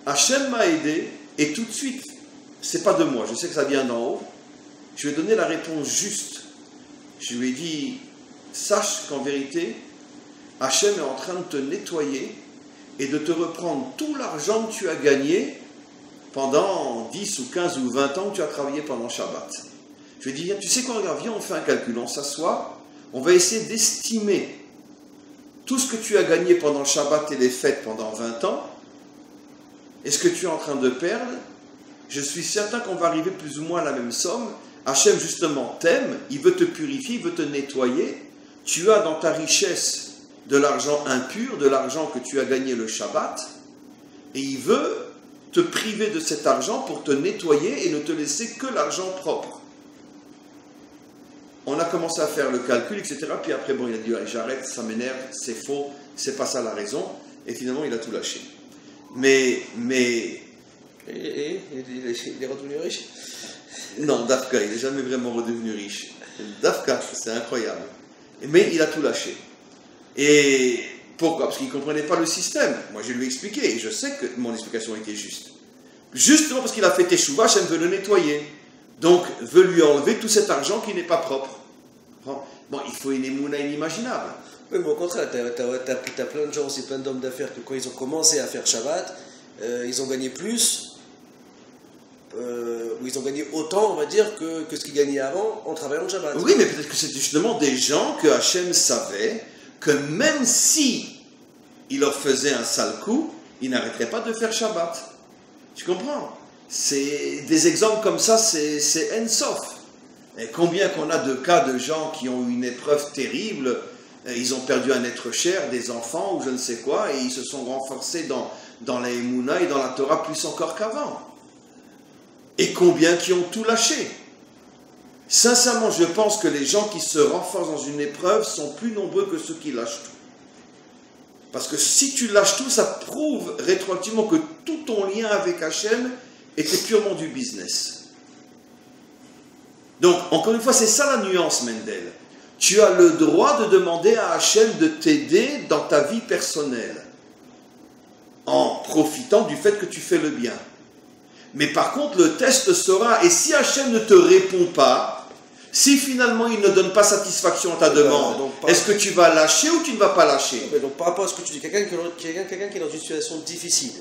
Hachem m'a aidé, et tout de suite, c'est pas de moi, je sais que ça vient d'en haut, je lui ai donné la réponse juste. Je lui ai dit, sache qu'en vérité, Hachem est en train de te nettoyer et de te reprendre tout l'argent que tu as gagné pendant 10 ou 15 ou 20 ans que tu as travaillé pendant Shabbat. Je lui ai dit, tu sais quoi, regarde, viens, on fait un calcul, on s'assoit, on va essayer d'estimer tout ce que tu as gagné pendant le Shabbat et les fêtes pendant 20 ans, et ce que tu es en train de perdre. Je suis certain qu'on va arriver plus ou moins à la même somme. Hachem, justement, t'aime, il veut te purifier, il veut te nettoyer. Tu as dans ta richesse de l'argent impur, de l'argent que tu as gagné le Shabbat, et il veut te priver de cet argent pour te nettoyer et ne te laisser que l'argent propre. On a commencé à faire le calcul, etc. Puis après, bon, il a dit, allez, j'arrête, ça m'énerve, c'est faux, c'est pas ça la raison. Et finalement, il a tout lâché. Mais... Il est redevenu riche? Non, Dafka, il n'est jamais vraiment redevenu riche. Dafka, c'est incroyable. Mais il a tout lâché. Et pourquoi? Parce qu'il ne comprenait pas le système. Moi, je lui ai expliqué, et je sais que mon explication était juste. Justement parce qu'il a fait Teshuvah, Hachem veut le nettoyer. Donc, veut lui enlever tout cet argent qui n'est pas propre. Bon, il faut une émouna inimaginable. Oui, mais au contraire, t'as plein de gens aussi, plein d'hommes d'affaires que quand ils ont commencé à faire Shabbat, ils ont gagné plus, ou ils ont gagné autant, on va dire, que ce qu'ils gagnaient avant en travaillant le Shabbat. Oui, mais peut-être que c'était justement des gens que Hachem savait que même si il leur faisait un sale coup, ils n'arrêteraient pas de faire Shabbat. Tu comprends? C'est des exemples comme ça, c'est en-sof. Et combien qu'on a de cas de gens qui ont eu une épreuve terrible, ils ont perdu un être cher, des enfants ou je ne sais quoi, et ils se sont renforcés dans la Emouna et dans la Torah plus encore qu'avant. Et combien qui ont tout lâché. Sincèrement, je pense que les gens qui se renforcent dans une épreuve sont plus nombreux que ceux qui lâchent tout. Parce que si tu lâches tout, ça prouve rétroactivement que tout ton lien avec Hachem était purement du business. Donc, encore une fois, c'est ça la nuance, Mendel. Tu as le droit de demander à Hachem de t'aider dans ta vie personnelle, en profitant du fait que tu fais le bien. Mais par contre, le test sera, et si Hachem ne te répond pas, si finalement il ne donne pas satisfaction à ta demande, est-ce que tu vas lâcher ou tu ne vas pas lâcher? Donc par rapport à ce que tu dis, quelqu'un qui est dans une situation difficile,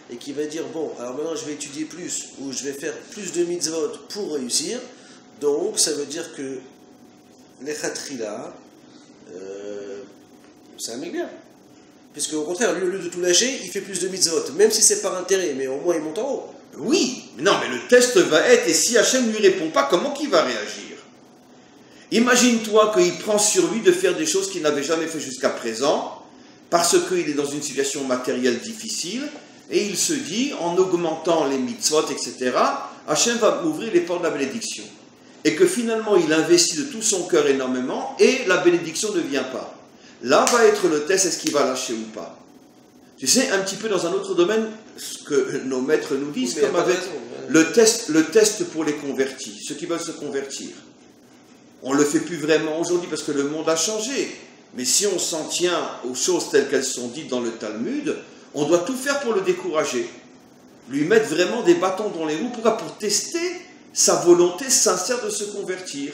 et qui va dire, bon, alors maintenant je vais étudier plus, ou je vais faire plus de mitzvot pour réussir, donc ça veut dire que l'Echatrila, c'est un mec bien. Puisque au contraire, lui, au lieu de tout lâcher, il fait plus de mitzvot, même si c'est par intérêt, mais au moins il monte en haut. Oui, mais non, mais le test va être, et si Hachem ne lui répond pas, comment qu'il va réagir? Imagine-toi qu'il prend sur lui de faire des choses qu'il n'avait jamais fait jusqu'à présent, parce qu'il est dans une situation matérielle difficile, et il se dit, en augmentant les mitzvot, etc., Hachem va m'ouvrir les portes de la bénédiction. Et que finalement, il investit de tout son cœur énormément, et la bénédiction ne vient pas. Là va être le test, est-ce qu'il va lâcher ou pas? Tu sais, un petit peu dans un autre domaine, ce que nos maîtres nous disent, comme avec le test pour les convertis, ceux qui veulent se convertir. On ne le fait plus vraiment aujourd'hui parce que le monde a changé. Mais si on s'en tient aux choses telles qu'elles sont dites dans le Talmud, on doit tout faire pour le décourager. Lui mettre vraiment des bâtons dans les roues. Pourquoi? Pour tester sa volonté sincère de se convertir.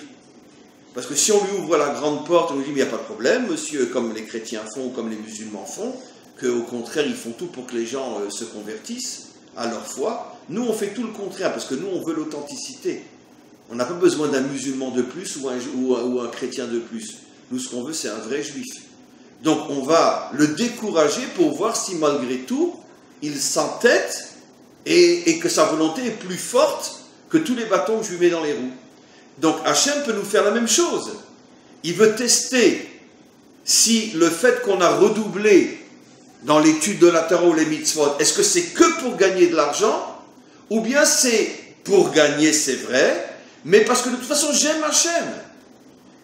Parce que si on lui ouvre la grande porte, on lui dit, mais il n'y a pas de problème, monsieur, comme les chrétiens font, comme les musulmans font, qu'au contraire, ils font tout pour que les gens se convertissent à leur foi. Nous, on fait tout le contraire, parce que nous, on veut l'authenticité. On n'a pas besoin d'un musulman de plus ou un chrétien de plus. Nous, ce qu'on veut, c'est un vrai juif. Donc, on va le décourager pour voir si, malgré tout, il s'entête et que sa volonté est plus forte que tous les bâtons que je lui mets dans les roues. Donc, Hachem peut nous faire la même chose. Il veut tester si le fait qu'on a redoublé dans l'étude de la Torah ou les mitzvot, est-ce que c'est que pour gagner de l'argent, ou bien c'est pour gagner, c'est vrai, mais parce que de toute façon, j'aime Hachem.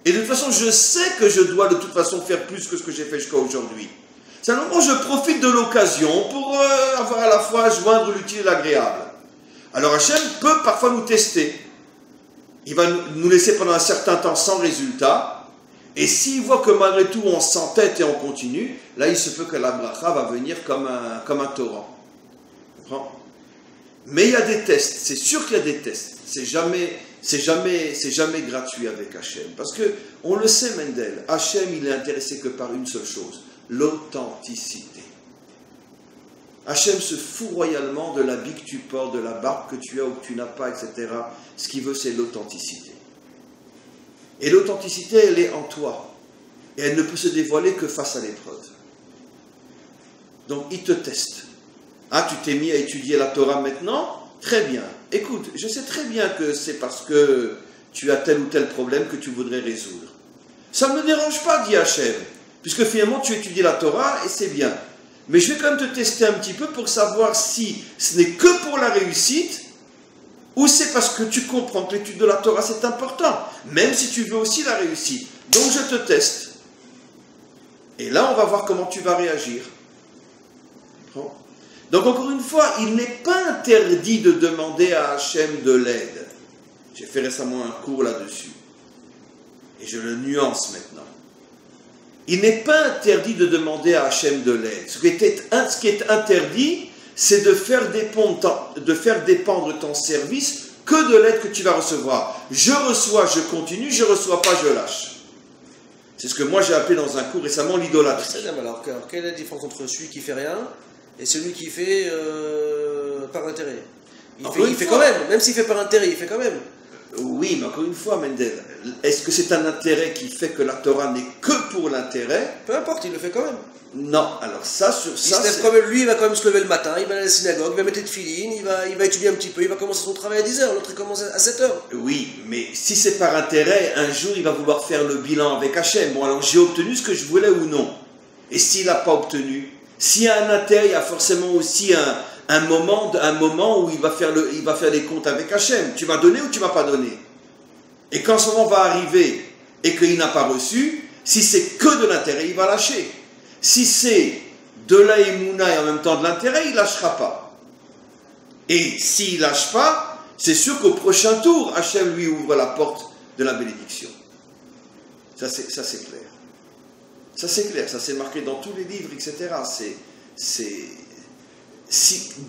Et de toute façon, je sais que je dois de toute façon faire plus que ce que j'ai fait jusqu'à aujourd'hui. C'est un moment où je profite de l'occasion pour avoir à la fois joindre l'utile et l'agréable. Alors Hachem peut parfois nous tester. Il va nous laisser pendant un certain temps sans résultat. Et s'il voit que malgré tout on s'entête et on continue, là il se peut que la bracha va venir comme un torrent. Mais il y a des tests, c'est sûr qu'il y a des tests. C'est jamais gratuit avec Hachem. Parce que, on le sait Mendel, Hachem il est intéressé que par une seule chose, l'authenticité. Hachem se fout royalement de l'habit que tu portes, de la barbe que tu as ou que tu n'as pas, etc. Ce qu'il veut, c'est l'authenticité. Et l'authenticité, elle est en toi. Et elle ne peut se dévoiler que face à l'épreuve. Donc, il te teste. Ah, tu t'es mis à étudier la Torah maintenant? Très bien. Écoute, je sais très bien que c'est parce que tu as tel ou tel problème que tu voudrais résoudre. Ça ne me dérange pas, dit Hachem, puisque finalement tu étudies la Torah et c'est bien. Mais je vais quand même te tester un petit peu pour savoir si ce n'est que pour la réussite ou c'est parce que tu comprends que l'étude de la Torah c'est important, même si tu veux aussi la réussite. Donc je te teste. Et là on va voir comment tu vas réagir. Bon. Donc encore une fois, il n'est pas interdit de demander à Hachem de l'aide. J'ai fait récemment un cours là-dessus. Et je le nuance maintenant. Il n'est pas interdit de demander à Hachem de l'aide. Ce qui est interdit, c'est de faire dépendre ton service que de l'aide que tu vas recevoir. Je reçois, je continue, je ne reçois pas, je lâche. C'est ce que moi j'ai appelé dans un cours récemment l'idolâtrie. Alors, quelle est la différence entre celui qui fait rien et celui qui fait par intérêt? Il fait quand même, même s'il fait par intérêt, il fait quand même. Oui, mais encore une fois, Mendel, est-ce que c'est un intérêt qui fait que la Torah n'est que pour l'intérêt? Peu importe, il le fait quand même. Non, alors ça, sur ça, Lui, il va quand même se lever le matin, il va aller à la synagogue, il va mettre de filine, il va étudier un petit peu, il va commencer son travail à 10h, l'autre il commence à 7h. Oui, mais si c'est par intérêt, un jour il va vouloir faire le bilan avec Hachem. Bon, alors j'ai obtenu ce que je voulais ou non? Et s'il n'a pas obtenu? S'il y a un intérêt, il y a forcément aussi un moment où il va faire les comptes avec Hachem. Tu m'as donné ou tu m'as pas donné? Et quand ce moment va arriver et qu'il n'a pas reçu, si c'est que de l'intérêt, il va lâcher. Si c'est de la émouna et en même temps de l'intérêt, il ne lâchera pas. Et s'il ne lâche pas, c'est sûr qu'au prochain tour, Hachem lui ouvre la porte de la bénédiction. Ça c'est clair. Ça c'est clair, ça c'est marqué dans tous les livres, etc.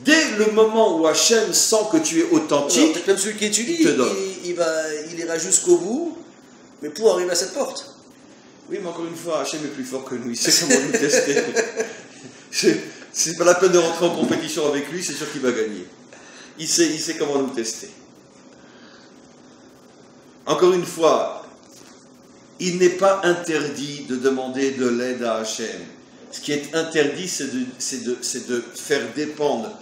Dès le moment où Hachem sent que tu es authentique, peut-être même celui qui étudie, il ira jusqu'au bout, mais pour arriver à cette porte. Oui, mais encore une fois, Hachem est plus fort que nous, il sait comment nous tester. C'est pas la peine de rentrer en compétition avec lui, c'est sûr qu'il va gagner. Il sait comment nous tester. Encore une fois, il n'est pas interdit de demander de l'aide à Hachem. Ce qui est interdit, c'est de faire dépendre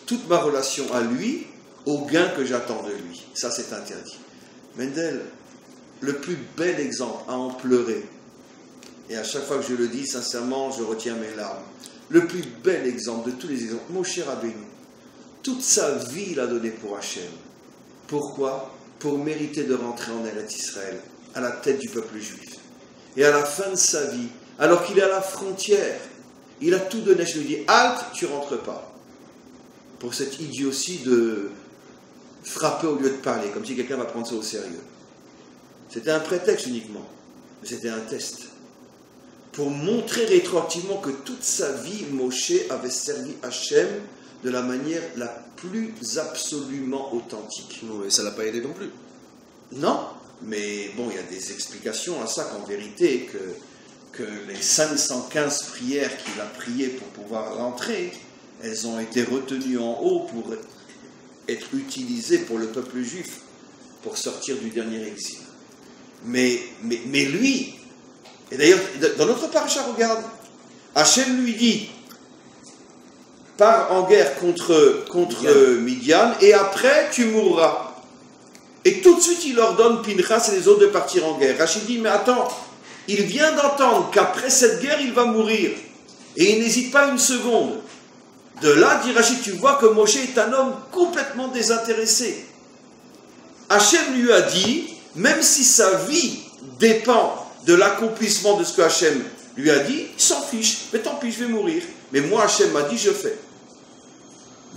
toute ma relation à lui au gain que j'attends de lui. Ça, c'est interdit. Mendel, le plus bel exemple à en pleurer, et à chaque fois que je le dis, sincèrement, je retiens mes larmes. Le plus bel exemple de tous les exemples, Moshe Rabbeinu, toute sa vie, il a donné pour Hachem. Pourquoi? Pour mériter de rentrer en Eretz Israël, à la tête du peuple juif. Et à la fin de sa vie, alors qu'il est à la frontière, il a tout donné. Je lui dis, halte, tu rentres pas. Pour cette idiotie de frapper au lieu de parler, comme si quelqu'un va prendre ça au sérieux. C'était un prétexte uniquement, mais c'était un test. Pour montrer rétroactivement que toute sa vie, Moshe avait servi Hachem de la manière la plus absolument authentique. Non, mais ça ne l'a pas aidé non plus. Non, mais bon, il y a des explications à ça, qu'en vérité, que les 515 prières qu'il a priées pour pouvoir rentrer, elles ont été retenues en haut pour être utilisées pour le peuple juif, pour sortir du dernier exil. Mais lui, et d'ailleurs, dans notre paracha, regarde, Hachem lui dit, pars en guerre contre Midian, et après tu mourras. Et tout de suite, il ordonne Pinchas et les autres de partir en guerre. Rachid dit, mais attends, il vient d'entendre qu'après cette guerre, il va mourir. Et il n'hésite pas une seconde. De là, dit Rachid, tu vois que Moshe est un homme complètement désintéressé. Hachem lui a dit, même si sa vie dépend de l'accomplissement de ce que Hachem lui a dit, il s'en fiche. Mais tant pis, je vais mourir. Mais moi, Hachem m'a dit, je fais.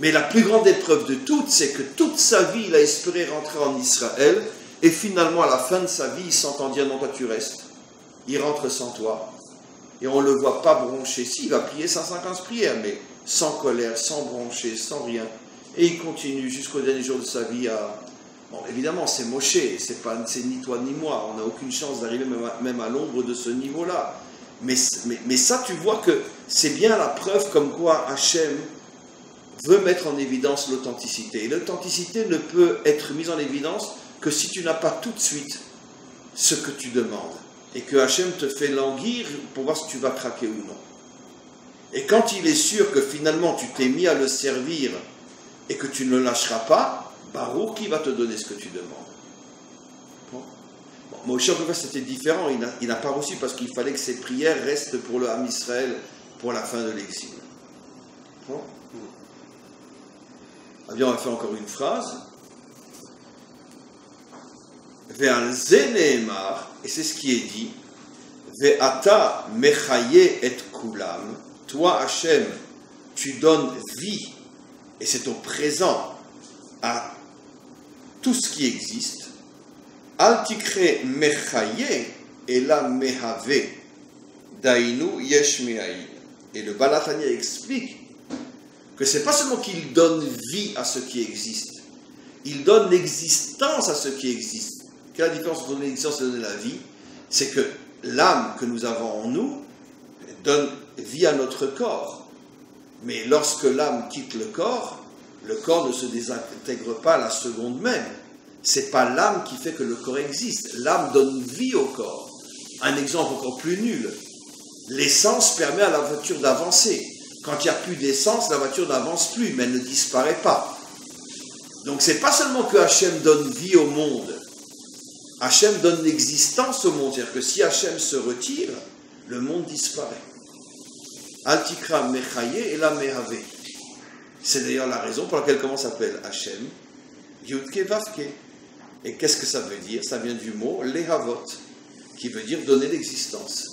Mais la plus grande épreuve de toutes, c'est que toute sa vie, il a espéré rentrer en Israël, et finalement, à la fin de sa vie, il s'entend dire, non, toi, tu restes. Il rentre sans toi. Et on ne le voit pas broncher. Si, il va prier 150 prières, mais sans colère, sans broncher, sans rien. Et il continue jusqu'au dernier jour de sa vie à... Bon, évidemment, c'est Moshe, c'est ni toi ni moi. On n'a aucune chance d'arriver même à l'ombre de ce niveau-là. Mais ça, tu vois que c'est bien la preuve comme quoi Hachem veut mettre en évidence l'authenticité. Et l'authenticité ne peut être mise en évidence que si tu n'as pas tout de suite ce que tu demandes. Et que Hachem te fait languir pour voir si tu vas craquer ou non. Et quand il est sûr que finalement tu t'es mis à le servir et que tu ne le lâcheras pas, Baruch qui va te donner ce que tu demandes. Bon, Moshe, en tout cas, c'était différent. Il n'a pas reçu parce qu'il fallait que ses prières restent pour le Ham Israël pour la fin de l'exil. Bon. Eh bien, on va faire encore une phrase. Ve'al ze ne'emar, et c'est ce qui est dit, Ve'ata mechaye et kulam, toi Hachem, tu donnes vie, et c'est au présent, à tout ce qui existe. Al tikre mechaye, et la mehave, dainu yesh mehaï. Et le Baal HaTanya explique que c'est pas seulement qu'il donne vie à ce qui existe, il donne l'existence à ce qui existe. Quelle est la différence entre l'existence et donner la vie? C'est que l'âme que nous avons en nous donne vie à notre corps. Mais lorsque l'âme quitte le corps ne se désintègre pas à la seconde même. C'est pas l'âme qui fait que le corps existe. L'âme donne vie au corps. Un exemple encore plus nul. L'essence permet à la voiture d'avancer. Quand il n'y a plus d'essence, la voiture n'avance plus, mais elle ne disparaît pas. Donc c'est pas seulement que Hachem donne vie au monde. Hachem donne l'existence au monde. C'est-à-dire que si Hachem se retire, le monde disparaît. Altikra mechaye et la mehave. C'est d'ailleurs la raison pour laquelle comment s'appelle Hachem Yudke Vavke. Et qu'est-ce que ça veut dire? Ça vient du mot lehavot, qui veut dire donner l'existence.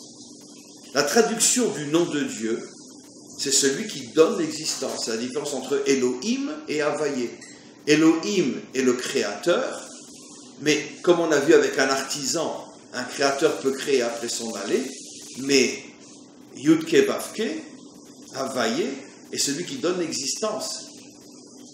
La traduction du nom de Dieu, c'est celui qui donne l'existence. C'est la différence entre Elohim et Havaye. Elohim est le créateur, mais comme on a vu avec un artisan, un créateur peut créer après s'en aller, mais Yudke Vavke, Havaye, est celui qui donne l'existence.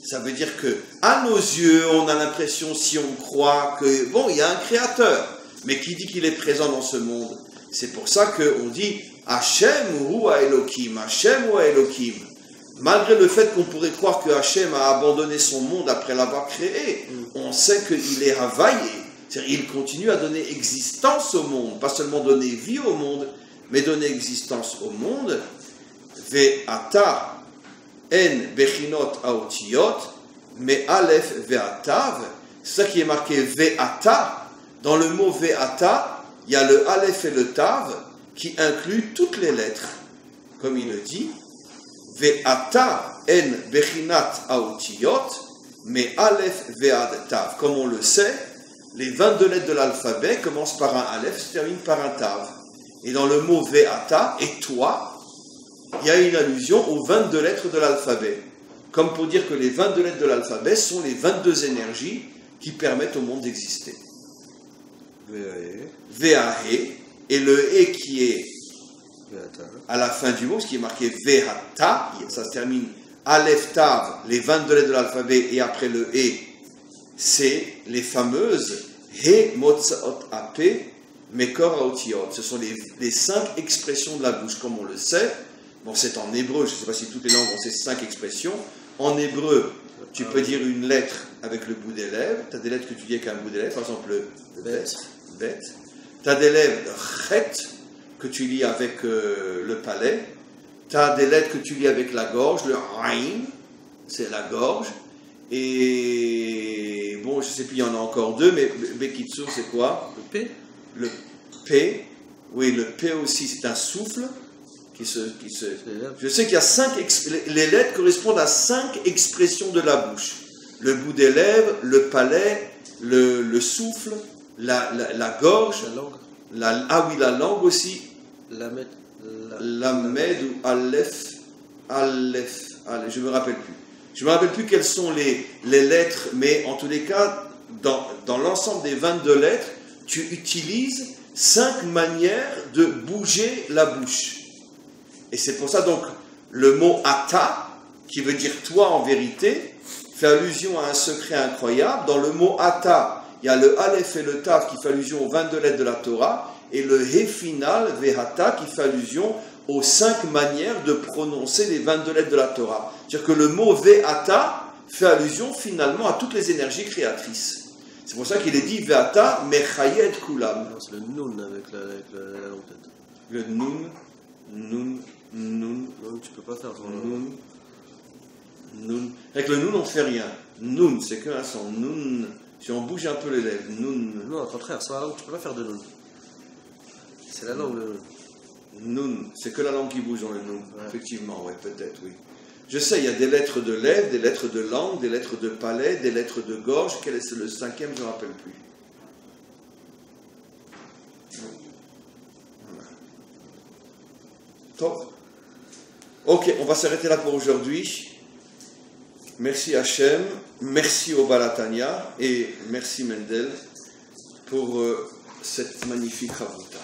Ça veut dire que, à nos yeux, on a l'impression, si on croit que, bon, il y a un créateur, mais qui dit qu'il est présent dans ce monde? C'est pour ça qu'on dit Hachem ou Elohim, Hachem ou Elohim. Malgré le fait qu'on pourrait croire que Hachem a abandonné son monde après l'avoir créé, on sait qu'il est Havaye. C'est-à-dire qu'il continue à donner existence au monde, pas seulement donner vie au monde, mais donner existence au monde. Ve'ata en bechinot aotiyot, mais aleph ve'atav. C'est ça qui est marqué ve'ata. Dans le mot ve'ata, il y a le aleph et le tav qui incluent toutes les lettres. Comme il le dit, ve'ata en bechinat aotiyot, mais aleph ve'ad tav. Comme on le sait, les 22 lettres de l'alphabet commencent par un aleph, se terminent par un tav. Et dans le mot ve'ata, et toi, il y a une allusion aux 22 lettres de l'alphabet. Comme pour dire que les 22 lettres de l'alphabet sont les 22 énergies qui permettent au monde d'exister. Ve'ahe, et le E qui est à la fin du mot, ce qui est marqué Ve'ata, ça se termine Aleph Tav, les 22 lettres de l'alphabet, et après le E, c'est les fameuses He Motzaot Ape, Mekor Aotiot. Ce sont les 5 expressions de la bouche, comme on le sait. Bon, c'est en hébreu, je ne sais pas si toutes les langues ont ces 5 expressions. En hébreu, tu peux dire une lettre avec le bout des lèvres. Tu as des lettres que tu dis avec un bout des lèvres, par exemple le bet. Tu as des lèvres chet que tu lis avec le palais. Tu as des lettres que tu lis avec la gorge, le aïn, c'est la gorge. Et bon, je ne sais plus, il y en a encore 2, mais Bekitsur, c'est quoi? Le P. Le P, oui, le P aussi, c'est un souffle. Je sais qu'il y a 5 les lettres correspondent à 5 expressions de la bouche. Le bout des lèvres, le palais, le souffle, la gorge, la langue. Ah oui, la langue aussi. Lamed ou Aleph, je ne me rappelle plus. Je ne me rappelle plus quelles sont les lettres, mais en tous les cas, dans l'ensemble des 22 lettres, tu utilises 5 manières de bouger la bouche. Et c'est pour ça donc le mot ata, qui veut dire toi en vérité, fait allusion à un secret incroyable. Dans le mot ata, il y a le aleph et le tav qui fait allusion aux 22 lettres de la Torah, et le he final, vehata, qui fait allusion aux 5 manières de prononcer les 22 lettres de la Torah. C'est-à-dire que le mot vehata fait allusion finalement à toutes les énergies créatrices. C'est pour ça qu'il est dit vehata mechayed kulam. C'est le nun avec la langue tête. Le nun. Non, tu peux pas faire ton nun. Avec le nun, on ne fait rien. Nun, c'est qu'un son. Nun. Si on bouge un peu les lèvres. Nun. Non, au contraire, sur la langue, tu peux pas faire de nun. C'est la langue, le nun. C'est que la langue qui bouge dans le nun. Ouais. Effectivement, oui, peut-être, oui. Je sais, il y a des lettres de lèvres, des lettres de langue, des lettres de palais, des lettres de gorge. Quel est le 5e, je ne me rappelle plus. Top. Ok, on va s'arrêter là pour aujourd'hui. Merci Hachem, merci au Balatania et merci Mendel pour cette magnifique rabbouta.